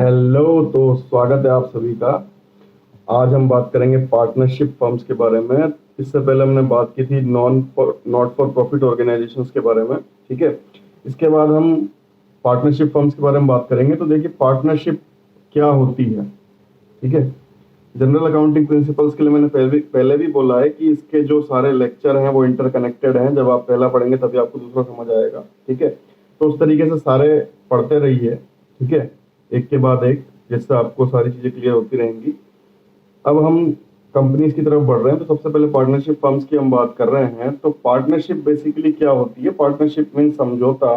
Hello. तो स्वागत है आप सभी का। आज हम बात करेंगे पार्टनरशिप फर्म्स के बारे में। इससे पहले हमने बात की थी नॉट फॉर प्रॉफिट ऑर्गेनाइजेशंस के बारे में। ठीक है, इसके बाद हम पार्टनरशिप फर्म्स के बारे में बात करेंगे। तो देखिए, पार्टनरशिप क्या होती है। ठीक है, जनरल अकाउंटिंग प्रिंसिपल्स के लिए मैंने पहले भी बोला है कि इसके जो सारे लेक्चर हैं वो इंटरकनेक्टेड हैं। जब आप पहला पढ़ेंगे तभी आपको दूसरा समझ आएगा। ठीक है, तो उस तरीके से सारे पढ़ते रहिए। ठीक है, एक के बाद एक, जिससे आपको सारी चीजें क्लियर होती रहेंगी। अब हम कंपनीज की तरफ बढ़ रहे हैं। तो सबसे पहले पार्टनरशिप फर्म्स की हम बात कर रहे हैं। तो पार्टनरशिप बेसिकली क्या होती है? पार्टनरशिप मीन समझौता।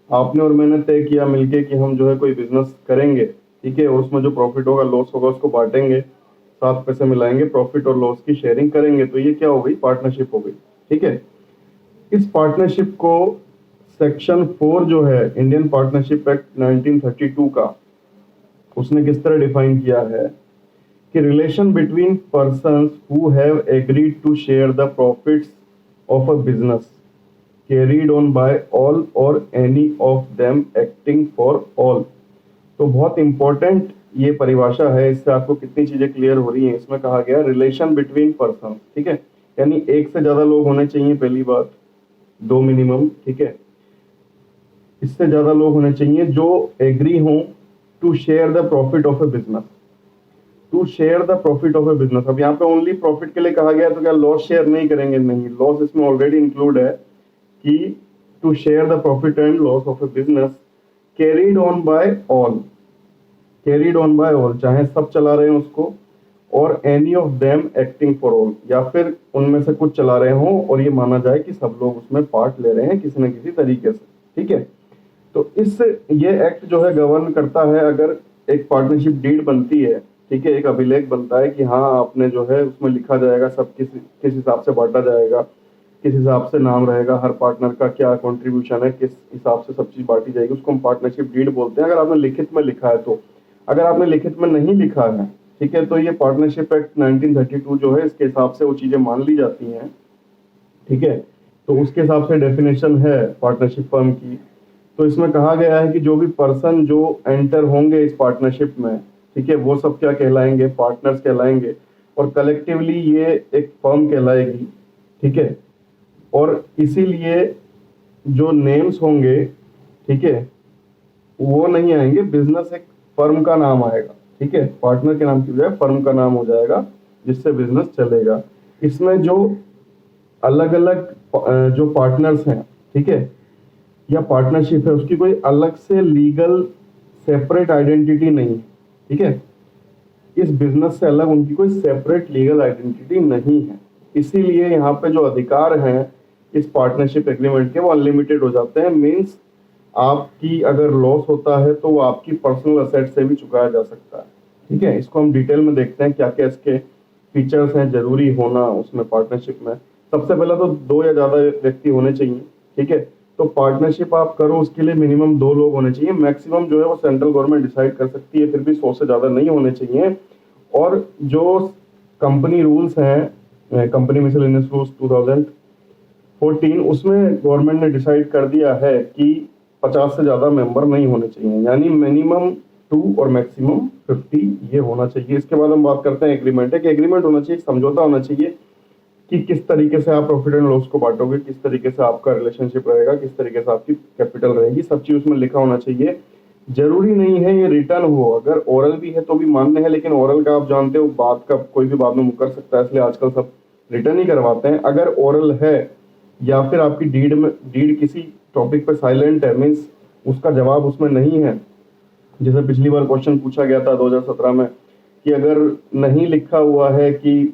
आपने और मैंने तय किया मिलके कि हम जो है कोई बिजनेस करेंगे। ठीक है, उसमें जो प्रॉफिट होगा लॉस होगा उसको बांटेंगे, 7 पैसे मिलाएंगे, प्रॉफिट और लॉस की शेयरिंग करेंगे। तो ये क्या हो गई? पार्टनरशिप हो गई। ठीक है, इस पार्टनरशिप को सेक्शन 4 जो है इंडियन पार्टनरशिप एक्ट 1932 का, उसने किस तरह डिफाइन किया है कि relation between persons who have agreed to share the profits of a business carried on by all और any of them acting for all. तो बहुत इंपॉर्टेंट ये परिभाषा है। इससे आपको कितनी चीजें क्लियर हो रही हैं। इसमें कहा गया रिलेशन बिटवीन पर्सन। ठीक है, यानी एक से ज्यादा लोग होने चाहिए, पहली बात, 2 मिनिमम। ठीक है, इससे ज्यादा लोग होने चाहिए जो एग्री हों to share the profit of a business. To share the profit of a business. अब यहाँ पे ओनली प्रॉफिट के लिए कहा गया, तो क्या लॉस शेयर नहीं करेंगे? नहीं, लॉस इसमें ऑलरेडी इंक्लूड है कि to share the profit and loss of a business carried on by all. Carried on by all, चाहे सब चला रहे हैं उसको, और any of them acting for all, या फिर उनमें से कुछ चला रहे हों और ये माना जाए कि सब लोग उसमें पार्ट ले रहे हैं किसी न किसी तरीके से। ठीक है, तो इस ये एक्ट जो है गवर्न करता है। अगर एक पार्टनरशिप डीड बनती है, ठीक है, एक अभिलेख बनता है कि हाँ आपने जो है उसमें लिखा जाएगा सब किस हिसाब से बांटा जाएगा, किस हिसाब से नाम रहेगा, हर पार्टनर का क्या कंट्रीब्यूशन है, किस हिसाब से सब चीज बांटी जाएगी, उसको हम पार्टनरशिप डीड बोलते हैं। अगर आपने लिखित में लिखा है तो। अगर आपने लिखित में नहीं लिखा है, ठीक है, तो ये पार्टनरशिप एक्ट 1932 जो है इसके हिसाब से वो चीजें मान ली जाती हैं। ठीक है, तो उसके हिसाब से डेफिनेशन है पार्टनरशिप फर्म की। तो इसमें कहा गया है कि जो भी पर्सन जो एंटर होंगे इस पार्टनरशिप में, ठीक है, वो सब क्या कहलाएंगे? पार्टनर्स कहलाएंगे। और कलेक्टिवली ये एक फर्म कहलाएगी। ठीक है, और इसीलिए जो नेम्स होंगे, ठीक है, वो नहीं आएंगे, बिजनेस एक फर्म का नाम आएगा। ठीक है, पार्टनर के नाम की बजाय फर्म का नाम हो जाएगा, जिससे बिजनेस चलेगा। इसमें जो अलग अलग जो पार्टनर्स हैं, ठीक है, या पार्टनरशिप है, उसकी कोई अलग से लीगल सेपरेट आइडेंटिटी नहीं है। ठीक है, इस बिजनेस से अलग उनकी कोई सेपरेट लीगल आइडेंटिटी नहीं है। इसीलिए यहाँ पे जो अधिकार हैं इस पार्टनरशिप एग्रीमेंट के, वो अनलिमिटेड हो जाते हैं। मीन्स आपकी अगर लॉस होता है तो वो आपकी पर्सनल असेट से भी चुकाया जा सकता है। ठीक है, इसको हम डिटेल में देखते हैं क्या क्या इसके फीचर्स हैं जरूरी होना उसमें पार्टनरशिप में। सबसे पहले तो 2 या ज्यादा व्यक्ति होने चाहिए। ठीक है, तो पार्टनरशिप आप करो उसके लिए मिनिमम 2 लोग होने चाहिए। मैक्सिमम जो है वो सेंट्रल गवर्नमेंट डिसाइड कर सकती है, फिर भी 100 से ज्यादा नहीं होने चाहिए। और जो कंपनी रूल्स हैं, कंपनी मिसलेनियस रूल्स 2014, उसमें गवर्नमेंट ने डिसाइड कर दिया है कि 50 से ज्यादा मेंबर नहीं होने चाहिए, यानी मिनिमम 2 और मैक्सिमम 50 ये होना चाहिए। इसके बाद हम बात करते हैं एग्रीमेंट है कि एग्रीमेंट होना चाहिए, समझौता होना चाहिए कि किस तरीके से आप प्रॉफिट एंड लॉस को बांटोगे, किस तरीके से आपका रिलेशनशिप रहेगा, किस तरीके से आपकी कैपिटल रहेगी, सब चीज उसमें लिखा होना चाहिए। जरूरी नहीं है ये रिटर्न हो, अगर ओरल भी है तो भी मान्य है, लेकिन ओरल का आप जानते हो बात का कोई भी बाद में मुकर सकता है, इसलिए आजकल सब रिटर्न ही करवाते हैं। अगर ओरल है या फिर आपकी डीड किसी टॉपिक पे साइलेंट है, मीन्स उसका जवाब उसमें नहीं है, जैसे पिछली बार क्वेश्चन पूछा गया था 2017 में कि अगर नहीं लिखा हुआ है कि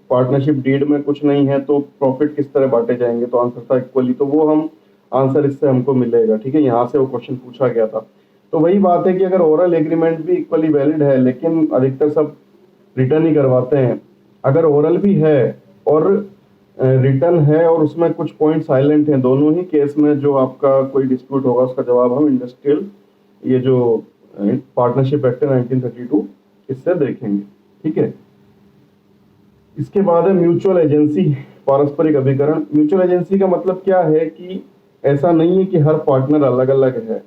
पार्टनरशिप डीड में कुछ नहीं है तो प्रॉफिट किस तरह बांटे जाएंगे, तो आंसर था इक्वली। तो वो हम आंसर इससे हमको मिलेगा। ठीक है, यहाँ से वो क्वेश्चन पूछा गया था। तो वही बात है कि अगर ओरल एग्रीमेंट भी इक्वली वैलिड है, लेकिन अधिकतर सब रिटर्न ही करवाते हैं। अगर ओरल भी है और रिटर्न है और उसमें कुछ पॉइंट साइलेंट हैं, दोनों ही केस में जो आपका कोई डिस्प्यूट होगा उसका जवाब हम इंडस्ट्रियल ये जो पार्टनरशिप एक्ट है 1932 इससे देखेंगे। ठीक है, इसके बाद है म्यूचुअल एजेंसी, पारस्परिक अभिकरण। म्यूचुअल एजेंसी का मतलब क्या है कि ऐसा नहीं है कि हर पार्टनर अलग अलग है,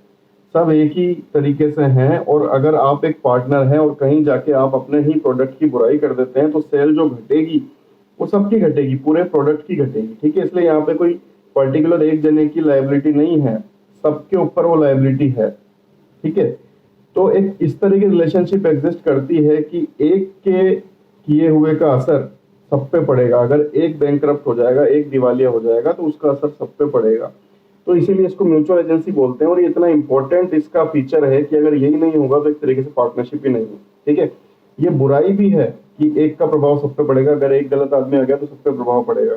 सब एक ही तरीके से हैं। और अगर आप एक पार्टनर हैं और कहीं जाके आप अपने ही प्रोडक्ट की बुराई कर देते हैं तो सेल जो घटेगी वो सबकी घटेगी, पूरे प्रोडक्ट की घटेगी। ठीक है, इसलिए यहाँ पे कोई पर्टिकुलर एक जने की लायबिलिटी नहीं है, सबके ऊपर वो लायबिलिटी है। ठीक है, तो एक इस तरह की रिलेशनशिप एग्जिस्ट करती है कि एक के किए हुए का असर सब पे पड़ेगा। अगर एक बैंकरप्ट हो जाएगा, एक दिवालिया हो जाएगा, तो उसका असर सब पे पड़ेगा। तो इसीलिए इसको म्यूचुअल एजेंसी बोलते हैं। और ये इतना इंपॉर्टेंट इसका फीचर है कि अगर यही नहीं होगा तो एक तरीके से पार्टनरशिप ही नहीं है। ठीक है, ये बुराई भी है कि एक का प्रभाव सब पे पड़ेगा, अगर एक गलत आदमी आ गया तो सब पे प्रभाव पड़ेगा।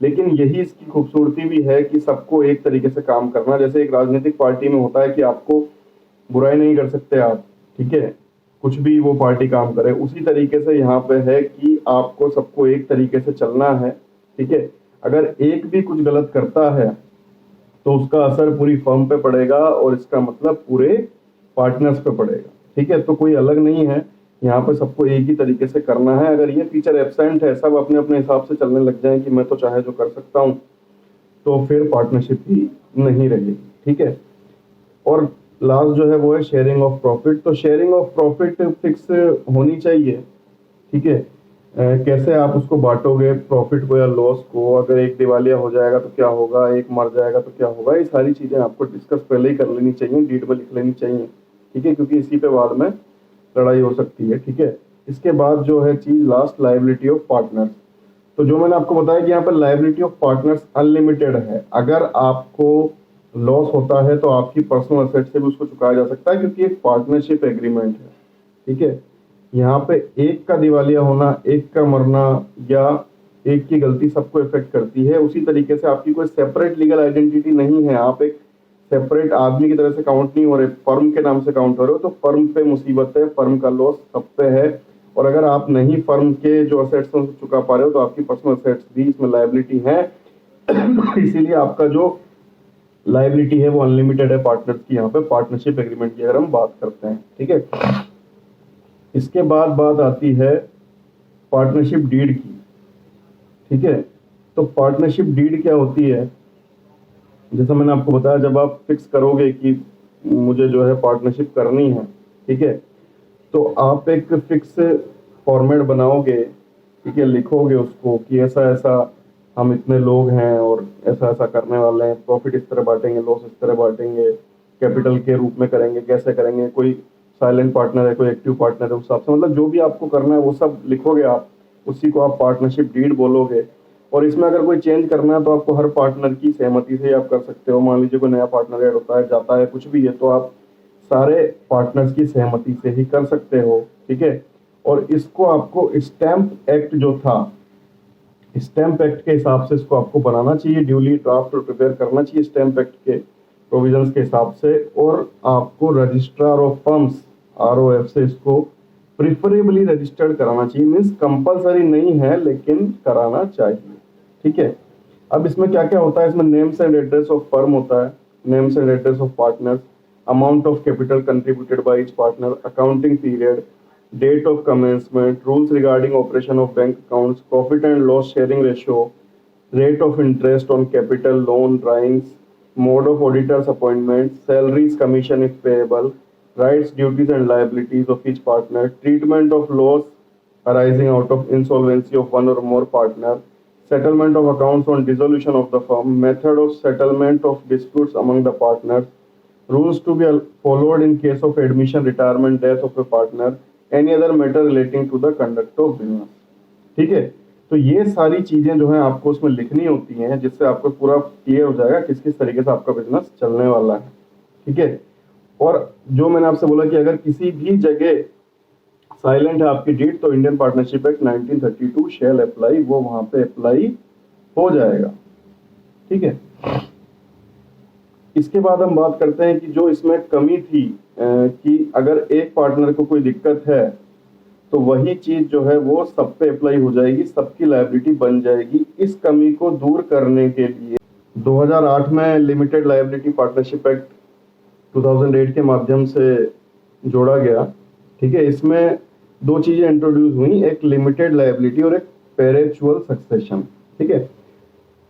लेकिन यही इसकी खूबसूरती भी है कि सबको एक तरीके से काम करना। जैसे एक राजनीतिक पार्टी में होता है कि आपको बुराई नहीं कर सकते आप, ठीक है, कुछ भी वो पार्टी काम करे, उसी तरीके से यहाँ पे है कि आपको सबको एक तरीके से चलना है। ठीक है, अगर एक भी कुछ गलत करता है तो उसका असर पूरी फर्म पे पड़ेगा और इसका मतलब पूरे पार्टनर्स पे पड़ेगा। ठीक है, तो कोई अलग नहीं है, यहाँ पे सबको एक ही तरीके से करना है। अगर ये फीचर एब्सेंट है, सब अपने अपने हिसाब से चलने लग जाए कि मैं तो चाहे जो कर सकता हूँ, तो फिर पार्टनरशिप ही नहीं रहेगी। ठीक है, और लास्ट जो है वो है शेयरिंग ऑफ प्रॉफिट। तो शेयरिंग ऑफ प्रॉफिट फिक्स होनी चाहिए। ठीक है, कैसे आप उसको बांटोगे प्रॉफिट को या लॉस को, अगर एक दिवालिया हो जाएगा तो क्या होगा, एक मर जाएगा तो क्या होगा, ये सारी चीजें आपको डिस्कस पहले ही कर लेनी चाहिए, डीड में लिख लेनी चाहिए। ठीक है, क्योंकि इसी पे बाद में लड़ाई हो सकती है। ठीक है, इसके बाद जो है चीज लास्ट, लायबिलिटी ऑफ पार्टनर्स। तो जो मैंने आपको बताया कि यहाँ पर लायबिलिटी ऑफ पार्टनर्स अनलिमिटेड है। अगर आपको लॉस होता है तो आपकी पर्सनल एसेट से भी उसको चुकाया जा सकता है, क्योंकि एक पार्टनरशिप एग्रीमेंट है। ठीक है, यहाँ पे एक का दिवालिया होना, एक का मरना या एक की गलती सबको इफेक्ट करती है। उसी तरीके से आपकी कोई सेपरेट लीगल आइडेंटिटी नहीं है, आप एक सेपरेट आदमी की तरह से काउंट नहीं हो रहे, फर्म के नाम से काउंट हो रहे हो, तो फर्म पे मुसीबत है, फर्म का लॉस सब पे है। और अगर आप नहीं फर्म के जो असेट्स हैं चुका पा रहे हो तो आपकी पर्सनल असेट्स भी इसमें लायबिलिटी है। इसीलिए आपका जो लायबिलिटी है वो अनलिमिटेड है पार्टनर्स की, यहाँ पे पार्टनरशिप एग्रीमेंट की अगर हम बात करते हैं। ठीक है, इसके बाद बात आती है पार्टनरशिप डीड की। ठीक है, तो पार्टनरशिप डीड क्या होती है, जैसा मैंने आपको बताया, जब आप फिक्स करोगे कि मुझे जो है पार्टनरशिप करनी है, ठीक है, तो आप एक फिक्स फॉर्मेट बनाओगे। ठीक है, लिखोगे उसको कि ऐसा ऐसा हम इतने लोग हैं और ऐसा ऐसा करने वाले हैं, प्रॉफिट इस तरह बांटेंगे, लॉस इस तरह बांटेंगे, कैपिटल के रूप में करेंगे, कैसे करेंगे, कोई साइलेंट पार्टनर है, कोई एक्टिव पार्टनर है, उस हिसाब से मतलब जो भी आपको करना है वो सब लिखोगे आप, उसी को आप पार्टनरशिप डीड बोलोगे। और इसमें अगर कोई चेंज करना है तो आपको हर पार्टनर की सहमति से ही आप कर सकते हो। मान लीजिए कोई नया पार्टनर ऐड होता है, जाता है, कुछ भी है, तो आप सारे पार्टनर्स की सहमति से ही कर सकते हो। ठीक है, और इसको आपको स्टैम्प एक्ट जो था, स्टैम्प एक्ट के हिसाब से इसको आपको बनाना चाहिए, ड्यूली ड्राफ्ट और प्रिपेयर करना चाहिए स्टैम्प एक्ट के प्रोविजंस के हिसाब से। और आपको रजिस्ट्रार ऑफ फर्म्स ROF से इसको प्रिफरेबली रजिस्टर्ड कराना चाहिए, मीन्स कंपलसरी नहीं है लेकिन कराना चाहिए। ठीक है, अब इसमें क्या क्या होता है, इसमें names and address of firm होता है, names and address of partners, amount of capital contributed by each partner, accounting period, date of commencement, rules regarding operation of bank accounts, profit and loss sharing ratio, rate of interest on capital loan drawings, mode of auditor's appointment, salaries, commission if payable, rights, duties and liabilities of each partner, treatment of loss arising out of insolvency of one or more partner, settlement of accounts on dissolution of the firm, method of settlement of disputes among the partners, rules to be followed in case of admission, retirement, death of a partner, any other matter relating to the conduct of business। ठीक है, तो ये सारी चीजें जो है आपको उसमें लिखनी होती हैं, जिससे आपको पूरा क्लियर हो जाएगा किस किस तरीके से आपका बिजनेस चलने वाला है। ठीक है, और जो मैंने आपसे बोला कि अगर किसी भी जगह साइलेंट है आपकी डीड तो Indian partnership act 1932 shall apply, वो वहां पे अप्लाई हो जाएगा। ठीक है, इसके बाद हम बात करते हैं कि जो इसमें कमी थी कि अगर एक पार्टनर को कोई दिक्कत है तो वही चीज जो है वो सब पे अप्लाई हो जाएगी, सबकी लायबिलिटी बन जाएगी। इस कमी को दूर करने के लिए 2008 में लिमिटेड लायबिलिटी पार्टनरशिप एक्ट 2008 के माध्यम से जोड़ा गया। ठीक है, इसमें दो चीजें इंट्रोड्यूस हुई, एक लिमिटेड लायबिलिटी और एक पेरेचुअल सक्सेशन। ठीक है,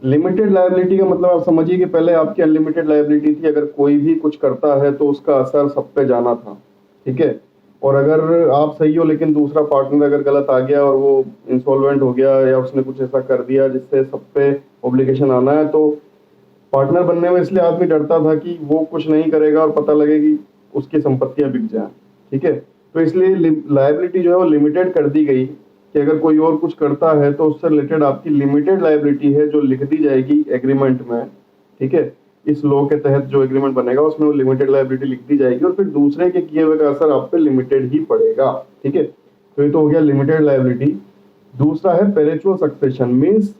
लिमिटेड लायबिलिटी का मतलब आप समझिए कि पहले आपकी अनलिमिटेड लायबिलिटी थी, अगर कोई भी कुछ करता है तो उसका असर सब पे जाना था, ठीक है। और अगर आप सही हो लेकिन दूसरा पार्टनर अगर गलत आ गया और वो इंसॉल्वेंट हो गया या उसने कुछ ऐसा कर दिया जिससे सब पे ऑब्लिगेशन आना है, तो पार्टनर बनने में इसलिए आदमी डरता था कि वो कुछ नहीं करेगा और पता लगे कि उसकी संपत्तियां बिक जाए, ठीक है। तो इसलिए लायबिलिटी जो है वो लिमिटेड कर दी गई कि अगर कोई और कुछ करता है तो उससे रिलेटेड आपकी लिमिटेड लायबिलिटी है जो लिख दी जाएगी एग्रीमेंट में, ठीक है। इस लॉ के तहत जो एग्रीमेंट बनेगा उसमें वो लिमिटेड लायबिलिटी लिख दी जाएगी और फिर दूसरे के किए हुए का असर आप पे लिमिटेड ही पड़ेगा, ठीक है। तो ये तो हो गया लिमिटेड लायबिलिटी। दूसरा है पेरिचुअल सक्सेशन, मीन्स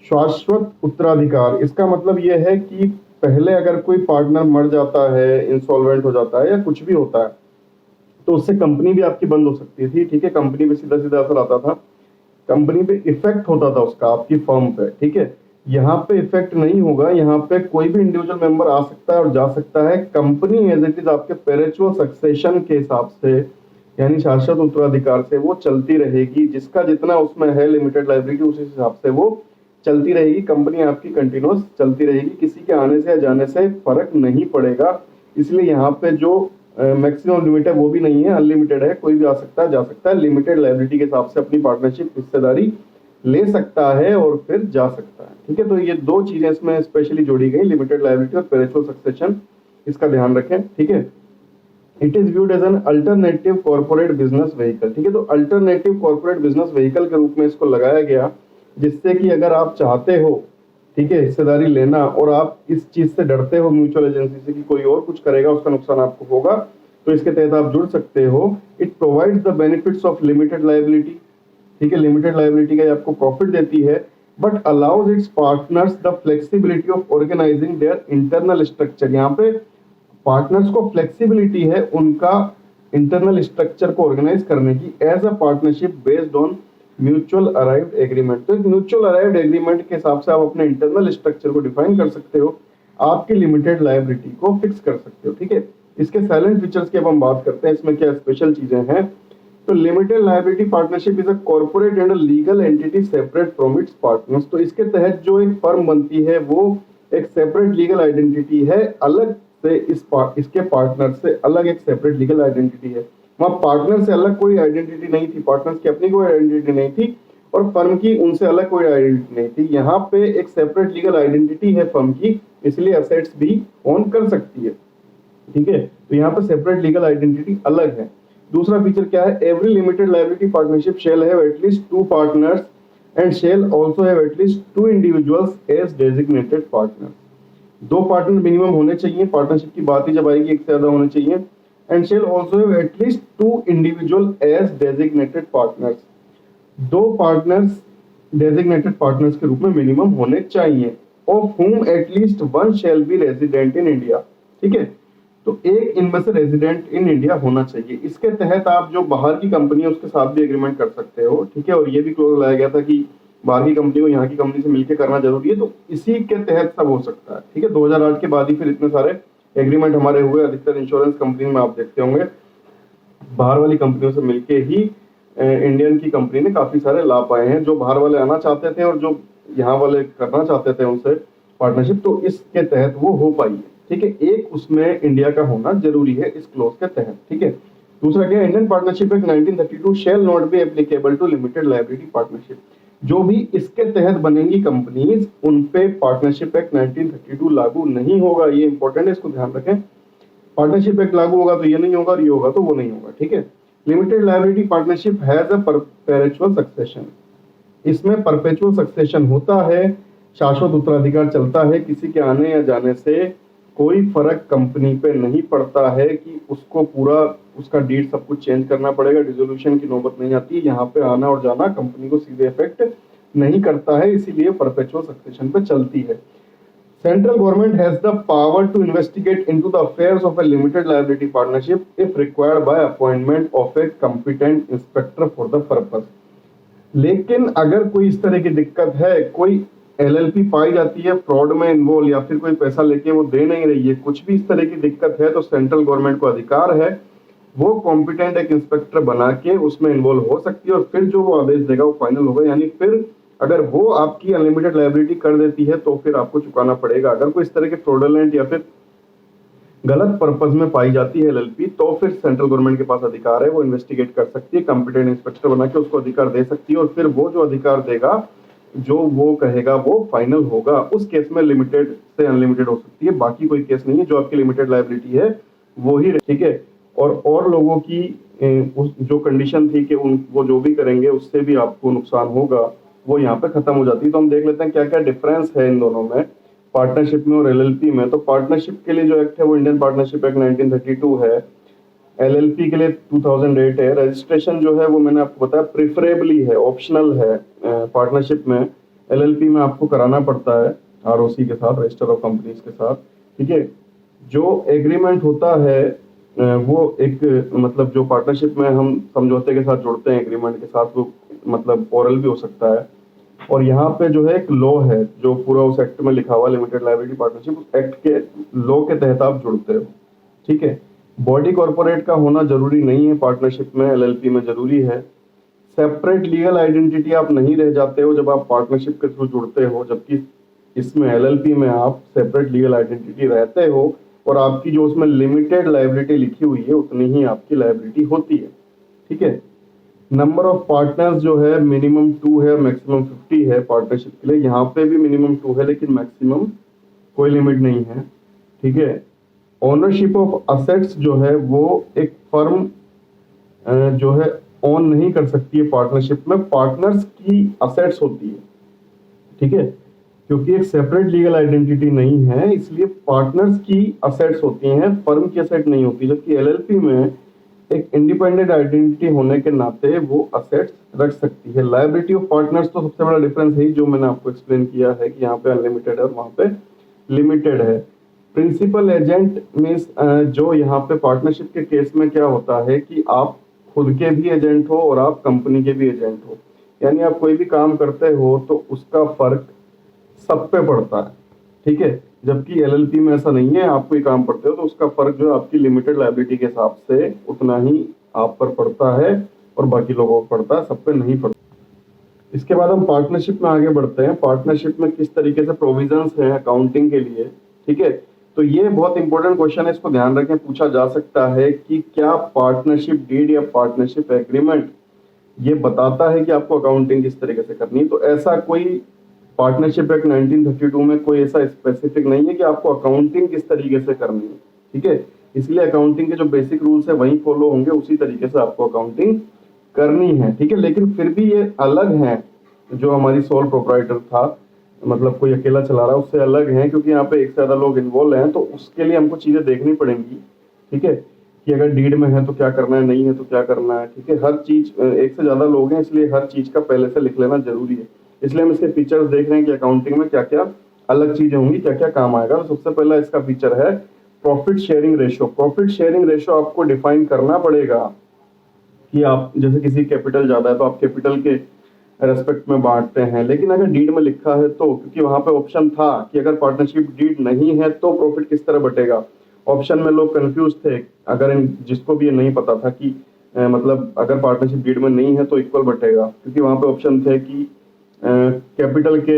शाश्वत उत्तराधिकार। इसका मतलब यह है कि पहले अगर कोई पार्टनर मर जाता है, इंसॉल्वेंट हो जाता है या कुछ भी होता है, तो उससे कंपनी भी आपकी बंद हो सकती थी, ठीक है। कंपनी पे सीधा सीधा असर आता था, कंपनी पे इफेक्ट होता था उसका आपकी फर्म पे, ठीक है। यहाँ पे इफेक्ट नहीं होगा, यहाँ पे कोई भी इंडिविजुअल मेंबर आ सकता है और जा सकता है। कंपनी एज इट इज आपके पेरिचुअल सक्सेशन के हिसाब से, यानी शाश्वत उत्तराधिकार से वो चलती रहेगी। जिसका जितना उसमें है लिमिटेड लायबिलिटी उस हिसाब से वो चलती रहेगी। कंपनी आपकी कंटिन्यूस चलती रहेगी, किसी के आने से या जाने से फर्क नहीं पड़ेगा। इसलिए यहाँ पे जो मैक्सिमम लिमिट है वो भी नहीं है, अनलिमिटेड है, कोई भी आ सकता है जा सकता है। लिमिटेड लायबिलिटी के हिसाब से अपनी पार्टनरशिप हिस्सेदारी ले सकता है और फिर जा सकता है, ठीक है। तो ये दो चीजें इसमें स्पेशली जोड़ी गई, लिमिटेड लायबिलिटी और पेरिचुअल सक्सेशन, इसका ध्यान रखें, ठीक है। It is viewed as an alternative corporate business vehicle, ठीक है। तो अल्टरनेटिव कॉर्पोरेट बिजनेस व्हीकल के रूप में इसको लगाया गया, जिससे कि अगर आप चाहते हो, ठीक है, हिस्सेदारी लेना और आप इस चीज से डरते हो म्यूचुअल एजेंसी से कि कोई और कुछ करेगा उसका नुकसान आपको होगा, तो इसके तहत आप जुड़ सकते हो। It provides the benefits of limited liability, ठीक है। लिमिटेड लायबिलिटी का आपको प्रॉफिट देती है, but allows its partners the flexibility of organising their internal structure. यहाँ पे पार्टनर्स को फ्लेक्सिबिलिटी है उनका इंटरनल स्ट्रक्चर को ऑर्गेनाइज करने की, as a partnership based on mutual arrived agreement. तो म्यूचुअल अराइव्ड एग्रीमेंट के हिसाब से आप अपने इंटरनल स्ट्रक्चर को डिफाइन कर सकते हो, आपकी लिमिटेड लायबिलिटी को फिक्स कर सकते हो, ठीक है। इसके साइलेंट फीचर्स की अब हम बात करते हैं, इसमें क्या स्पेशल चीजें हैं। तो limited liability partnership is a corporate and legal entity separate from its partners. तो इसके तहत जो एक फर्म बनती है वो एक सेपरेट लीगल आइडेंटिटी है, अलग से इसके पार्टनर से अलग एक सेपरेट लीगल आइडेंटिटी है। वहां पार्टनर से अलग कोई आइडेंटिटी नहीं थी, पार्टनर्स की अपनी कोई आइडेंटिटी नहीं थी और फर्म की उनसे अलग कोई आइडेंटिटी नहीं थी। यहाँ पे एक सेपरेट लीगल आइडेंटिटी है फर्म की, इसलिए असेट्स भी ओन कर सकती है, ठीक है। तो यहाँ पे सेपरेट लीगल आइडेंटिटी अलग है। दूसरा फीचर क्या है, every limited liability partnership shall have at least 2 partners and shall also have at least 2 individuals as designated partners. 2 partner minimum होने चाहिए, पार्टनरशिप की बात ही जब आएगी एक से ज्यादा होने चाहिए। And shall also have at least 2 individual as designated partners. 2 partners designated partners के रूप में मिनिमम होने चाहिए, of whom at least 1 shall be resident in India, ठीक है। तो एक इनमें से रेजिडेंट इन इंडिया होना चाहिए। इसके तहत आप जो बाहर की कंपनी है उसके साथ भी एग्रीमेंट कर सकते हो, ठीक है। और ये भी क्लोज लाया गया था कि बाहर की कंपनी को यहाँ की कंपनी से मिलकर करना जरूरी है, तो इसी के तहत सब हो सकता है, ठीक है। 2008 के बाद ही फिर इतने सारे एग्रीमेंट हमारे हुए। अधिकतर इंश्योरेंस कंपनी में आप देखते होंगे बाहर वाली कंपनियों से मिलके ही इंडियन की कंपनी ने काफी सारे लाभ पाए हैं। जो बाहर वाले आना चाहते थे और जो यहाँ वाले करना चाहते थे उनसे पार्टनरशिप, तो इसके तहत वो हो पाई है, ठीक है। एक उसमें इंडिया का होना जरूरी है इस क्लोज के तहत, ठीक है। दूसरा क्या, Indian partnership act 1932 shall not be applicable to limited liability partnership. जो भी इसके तहत बनेंगी कंपनीज उन पे पार्टनरशिप एक्ट 1932 लागू नहीं होगा। ये इंपॉर्टेंट है, इसको ध्यान रखें। पार्टनरशिप एक्ट लागू होगा तो ये नहीं होगा और ये होगा तो वो नहीं होगा, ठीक है। Limited liability partnership has a perpetual succession. इसमें परपेचुअल सक्सेशन होता है, शाश्वत उत्तराधिकार चलता है, किसी के आने या जाने से कोई फर्क कंपनी पे नहीं पड़ता है कि उसको पूरा उसका डीड सब कुछ चेंज करना पड़ेगा, डिसोल्यूशन की नौबत नहीं आती है। यहाँ पे आना और जाना कंपनी को सीधे इफेक्ट नहीं करता है, इसीलिए परपेचुअल सक्सेशन पे चलती है। Central government has the power to investigate into the affairs of a limited liability partnership if required by appointment of a competent inspector for the purpose. लेकिन अगर कोई इस तरह की दिक्कत है, कोई एलएलपी पाई जाती है फ्रॉड में इन्वॉल्व या फिर कोई पैसा लेके वो दे नहीं रही है, कुछ भी इस तरह की दिक्कत है, तो सेंट्रल गवर्नमेंट को अधिकार है, वो कॉम्पिटेंट एक इंस्पेक्टर बना के उसमें इन्वॉल्व हो सकती है और फिर जो वो आदेश देगा वो फाइनल होगा। यानी फिर अगर वो आपकी अनलिमिटेड लायबिलिटी कर देती है तो फिर आपको चुकाना पड़ेगा। अगर कोई इस तरह के फ्रॉडुलेंट या फिर गलत पर्पज में पाई जाती है एलएलपी, तो फिर सेंट्रल गवर्नमेंट के पास अधिकार है, वो इन्वेस्टिगेट कर सकती है, कॉम्पिटेंट इंस्पेक्टर बना के उसको अधिकार दे सकती है, और फिर वो जो अधिकार देगा, जो वो कहेगा वो फाइनल होगा। उस केस में लिमिटेड से अनलिमिटेड हो सकती है, बाकी कोई केस नहीं है। जो आपकी लिमिटेड लायबिलिटी है वो ही, ठीक है। और लोगों की उस जो कंडीशन थी कि वो जो भी करेंगे उससे भी आपको नुकसान होगा, वो यहाँ पे खत्म हो जाती है। तो हम देख लेते हैं क्या क्या डिफरेंस है इन दोनों में, पार्टनरशिप में और एलएलपी में। तो पार्टनरशिप के लिए जो एक्ट है वो इंडियन पार्टनरशिप एक्ट 1932 है। एलएलपी के लिए 2008 है। रजिस्ट्रेशन जो है वो मैंने आपको बताया प्रिफरेबली है, ऑप्शनल है। पार्टनरशिप में, एलएलपी में आपको कराना पड़ता है आरओसी के साथ, रजिस्टर ऑफ कंपनीज के साथ, ठीक है। जो एग्रीमेंट होता है वो एक मतलब जो पार्टनरशिप में हम समझौते के साथ जुड़ते हैं एग्रीमेंट के साथ, वो मतलब ओरल भी हो सकता है। और यहाँ पे जो है एक लॉ है जो पूरा उस एक्ट में लिखा हुआ, लिमिटेड लायबिलिटी पार्टनरशिप, उस एक्ट के लॉ के तहत आप जुड़ते हो, ठीक है। बॉडी कॉर्पोरेट का होना जरूरी नहीं है पार्टनरशिप में, एलएलपी में जरूरी है। सेपरेट लीगल आइडेंटिटी आप नहीं रह जाते हो जब आप पार्टनरशिप के थ्रू जुड़ते हो, जबकि इसमें एलएलपी में आप सेपरेट लीगल आइडेंटिटी रहते हो, और आपकी जो उसमें लिमिटेड लायबिलिटी लिखी हुई है उतनी ही आपकी लायबिलिटी होती है, ठीक है। नंबर ऑफ पार्टनर्स जो है मिनिमम 2 है, मैक्सिमम 50 है पार्टनरशिप के लिए। यहाँ पे भी मिनिमम 2 है लेकिन मैक्सिमम कोई लिमिट नहीं है, ठीक है। ओनरशिप ऑफ असेट्स जो है वो एक फर्म जो है ओन नहीं कर सकती है पार्टनरशिप में, पार्टनर्स की असेट्स होती है, ठीक है। क्योंकि एक सेपरेट लीगल आइडेंटिटी नहीं है, इसलिए पार्टनर्स की असेट्स होती हैं, फर्म की असेट नहीं होती। जबकि एलएलपी में एक इंडिपेंडेंट आइडेंटिटी होने के नाते वो असेट्स रख सकती है। लायबिलिटी ऑफ पार्टनर्स तो सबसे बड़ा डिफरेंस है जो मैंने आपको एक्सप्लेन किया है कि यहाँ पे अनलिमिटेड है और वहां पे लिमिटेड है। प्रिंसिपल एजेंट मीन्स जो यहाँ पे पार्टनरशिप के केस में क्या होता है कि आप खुद के भी एजेंट हो और आप कंपनी के भी एजेंट हो, यानी आप कोई भी काम करते हो तो उसका फर्क सब पे पड़ता है, ठीक है। जबकि एलएलपी में ऐसा नहीं है, आप कोई काम करते हो तो उसका फर्क जो है आपकी लिमिटेड लायबिलिटी के हिसाब से उतना ही आप पर पड़ता है और बाकी लोगों को पड़ता है, सब पे नहीं पड़ता। इसके बाद हम पार्टनरशिप में आगे बढ़ते हैं। पार्टनरशिप में किस तरीके से प्रोविजंस हैं अकाउंटिंग के लिए, ठीक है। तो ये बहुत इंपॉर्टेंट क्वेश्चन है, इसको ध्यान रखें, पूछा जा सकता है कि क्या पार्टनरशिप डीड या पार्टनरशिप एग्रीमेंट ये बताता है कि आपको अकाउंटिंग किस तरीके से करनी है। तो ऐसा कोई पार्टनरशिप एक्ट 1932 में कोई ऐसा स्पेसिफिक नहीं है कि आपको अकाउंटिंग किस तरीके से करनी है, ठीक है। इसलिए अकाउंटिंग के जो बेसिक रूल्स है वही फॉलो होंगे, उसी तरीके से आपको अकाउंटिंग करनी है, ठीक है। लेकिन फिर भी ये अलग है, जो हमारी सोल प्रोप्राइटर था, मतलब कोई अकेला चला रहा है, उससे अलग है, क्योंकि यहाँ पे एक से ज्यादा लोग इन्वॉल्व हैं, तो उसके लिए हमको चीजें देखनी पड़ेंगी, ठीक है, कि अगर डीड में है तो क्या करना है, नहीं है तो क्या करना है, ठीक है। हर चीज, एक से ज्यादा लोग हैं इसलिए हर चीज का पहले से लिख लेना जरूरी है। इसलिए हम इसके फीचर्स देख रहे हैं कि अकाउंटिंग में क्या क्या अलग चीजें होंगी, क्या क्या काम आएगा। तो सबसे पहला इसका फीचर है profit sharing ratio. Profit sharing ratio आपको डिफाइन करना पड़ेगा कि आप जैसे किसी कैपिटल ज्यादा है तो आप कैपिटल के रेस्पेक्ट में बांटते हैं, लेकिन अगर डीड में लिखा है तो, क्योंकि वहां पे ऑप्शन था कि अगर पार्टनरशिप डीड नहीं है तो प्रॉफिट किस तरह बटेगा, ऑप्शन में लोग कंफ्यूज थे। अगर जिसको भी ये नहीं पता था कि मतलब अगर पार्टनरशिप डीड में नहीं है तो इक्वल बटेगा, क्योंकि वहां पे ऑप्शन थे कि कैपिटल के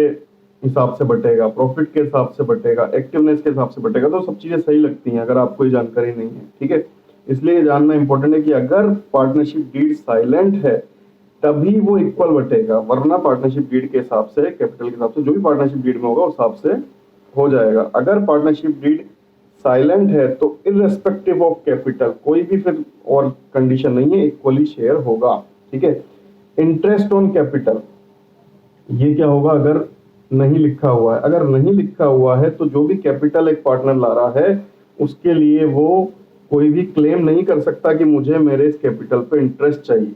हिसाब से बटेगा, प्रॉफिट के हिसाब से बटेगा, एक्टिवनेस के हिसाब से बटेगा, तो सब चीजें सही लगती हैं अगर आपको ये जानकारी नहीं है, ठीक है। इसलिए ये जानना इंपॉर्टेंट है कि अगर पार्टनरशिप डीड साइलेंट है तभी वो इक्वल बटेगा, वरना पार्टनरशिप डीड के हिसाब से, कैपिटल के हिसाब से, जो भी पार्टनरशिप डीड में होगा उस हिसाब से हो जाएगा। अगर पार्टनरशिप डीड साइलेंट है तो इररेस्पेक्टिव ऑफ कैपिटल कोई भी फिर और कंडीशन नहीं है, इक्वली शेयर होगा, ठीक है। इंटरेस्ट ऑन कैपिटल, ये क्या होगा अगर नहीं लिखा हुआ है। अगर नहीं लिखा हुआ है तो जो भी कैपिटल एक पार्टनर ला रहा है उसके लिए वो कोई भी क्लेम नहीं कर सकता कि मुझे मेरे इस कैपिटल पे इंटरेस्ट चाहिए,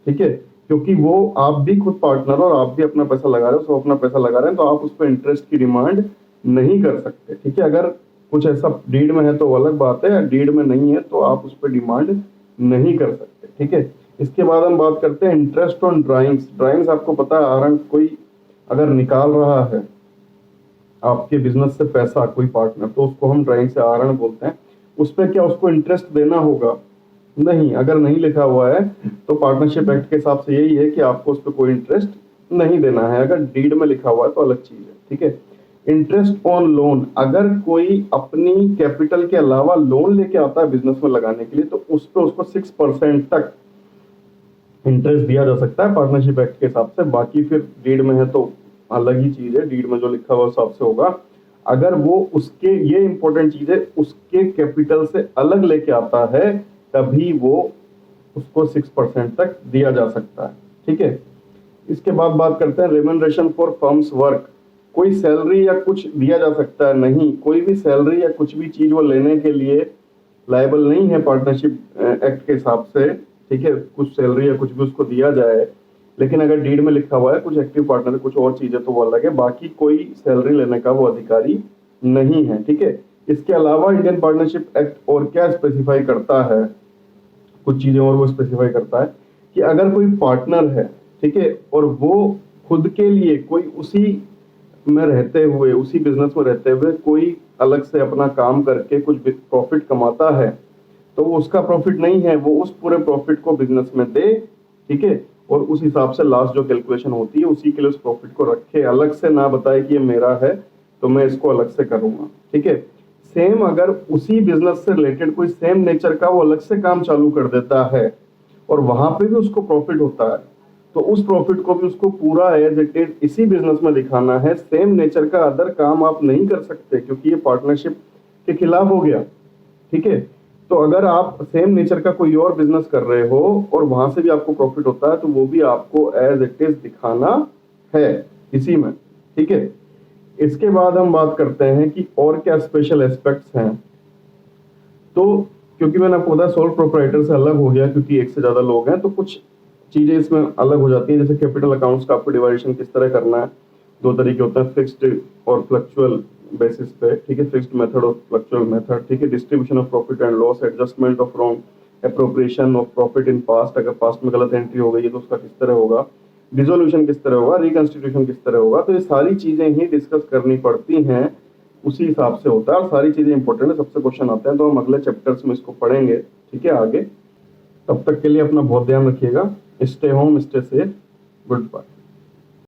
ठीक है, क्योंकि वो आप भी खुद पार्टनर और आप भी अपना पैसा लगा रहे हो, सब अपना पैसा लगा रहे हैं, तो आप उस पर इंटरेस्ट की डिमांड नहीं कर सकते, ठीक है। अगर कुछ ऐसा डीड में है तो अलग बात है, डीड में नहीं है तो आप उस पर डिमांड नहीं कर सकते, ठीक है। इसके बाद हम बात करते हैं इंटरेस्ट ऑन ड्राइंग्स। ड्राइंग्स आपको पता है, आहरण कोई अगर निकाल रहा है आपके बिजनेस से पैसा कोई पार्टनर, तो उसको हम ड्राइंग से आहरण बोलते हैं। उस पर क्या उसको इंटरेस्ट देना होगा? नहीं, अगर नहीं लिखा हुआ है तो पार्टनरशिप एक्ट के हिसाब से यही है कि आपको उस पर कोई इंटरेस्ट नहीं देना है। अगर डीड में लिखा हुआ है तो अलग चीज है, ठीक है। इंटरेस्ट ऑन लोन, अगर कोई अपनी कैपिटल के अलावा लोन लेके आता है बिजनेस में लगाने के लिए तो उस पर उसको 6% तक इंटरेस्ट दिया जा सकता है पार्टनरशिप एक्ट के हिसाब से। बाकी फिर डीड में है तो अलग ही चीज है, डीड में जो लिखा हुआ हिसाब से होगा। अगर वो उसके, ये इंपॉर्टेंट चीज है, उसके कैपिटल से अलग लेके आता है तभी वो उसको 6% तक दिया जा सकता है, ठीक है। इसके बाद बात करते हैं रेम्यूनरेशन फॉर फर्म्स वर्क। कोई सैलरी या कुछ दिया जा सकता है? नहीं, कोई भी सैलरी या कुछ भी चीज वो लेने के लिए लायबल नहीं है पार्टनरशिप एक्ट के हिसाब से, ठीक है। कुछ सैलरी या कुछ भी उसको दिया जाए, लेकिन अगर डीड में लिखा हुआ है कुछ एक्टिव पार्टनर कुछ और चीजें तो वो अलग है, बाकी कोई सैलरी लेने का वो अधिकारी नहीं है, ठीक है। इसके अलावा इंडियन पार्टनरशिप एक्ट और क्या स्पेसिफाई करता है, कुछ चीजें और वो स्पेसिफाई करता है कि अगर कोई पार्टनर है, ठीक है, और वो खुद के लिए कोई उसी में रहते हुए, उसी बिजनेस में रहते हुए कोई अलग से अपना काम करके कुछ प्रॉफिट कमाता है तो उसका प्रॉफिट नहीं है, वो उस पूरे प्रॉफिट को बिजनेस में दे, ठीक है, और उस हिसाब से लास्ट जो कैलकुलेशन होती है उसी के लिए उस प्रॉफिट को रखे, अलग से ना बताए कि ये मेरा है तो मैं इसको अलग से करूंगा, ठीक है। सेम अगर उसी बिजनेस से रिलेटेड कोई सेम नेचर का वो अलग से काम चालू कर देता है और वहां पे भी उसको प्रॉफिट होता है तो उस प्रॉफिट को भी उसको पूरा एज इट इज इसी बिजनेस में दिखाना है। सेम नेचर का अदर काम आप नहीं कर सकते क्योंकि ये पार्टनरशिप के खिलाफ हो गया, ठीक है। तो अगर आप सेम नेचर का कोई और बिजनेस कर रहे हो और वहां से भी आपको प्रॉफिट होता है तो वो भी आपको एज इट इज दिखाना है इसी में, ठीक है। इसके बाद हम बात करते हैं कि और क्या स्पेशल एस्पेक्ट्स हैं। तो क्योंकि मैंने आपको बताया सोल प्रोप्राइटर से अलग हो गया क्योंकि एक से ज्यादा लोग हैं तो कुछ चीजें इसमें अलग हो जाती है। जैसे कैपिटल अकाउंट्स का आपको डिवाइडेशन किस तरह करना है, दो तरीके होते हैं, फिक्स्ड और फ्लक्चुअल बेसिस पे, ठीक है, फिक्स्ड मेथड और फ्लक्चुअल मेथड, ठीक है। Distribution of profit and loss, adjustment of wrong appropriation of profit in past, अगर पास्ट में गलत एंट्री हो गई है तो उसका किस तरह होगा, डिसोल्यूशन किस तरह होगा, रिकंस्टिट्यूशन किस तरह होगा। तो ये सारी चीजें ही डिस्कस करनी पड़ती हैं, उसी हिसाब से होता है और सारी चीजें इंपॉर्टेंट है, सबसे क्वेश्चन आते हैं तो हम अगले चैप्टर्स में इसको पढ़ेंगे, ठीक है, आगे। तब तक के लिए अपना बहुत ध्यान रखिएगा। Stay home, stay safe, good bye.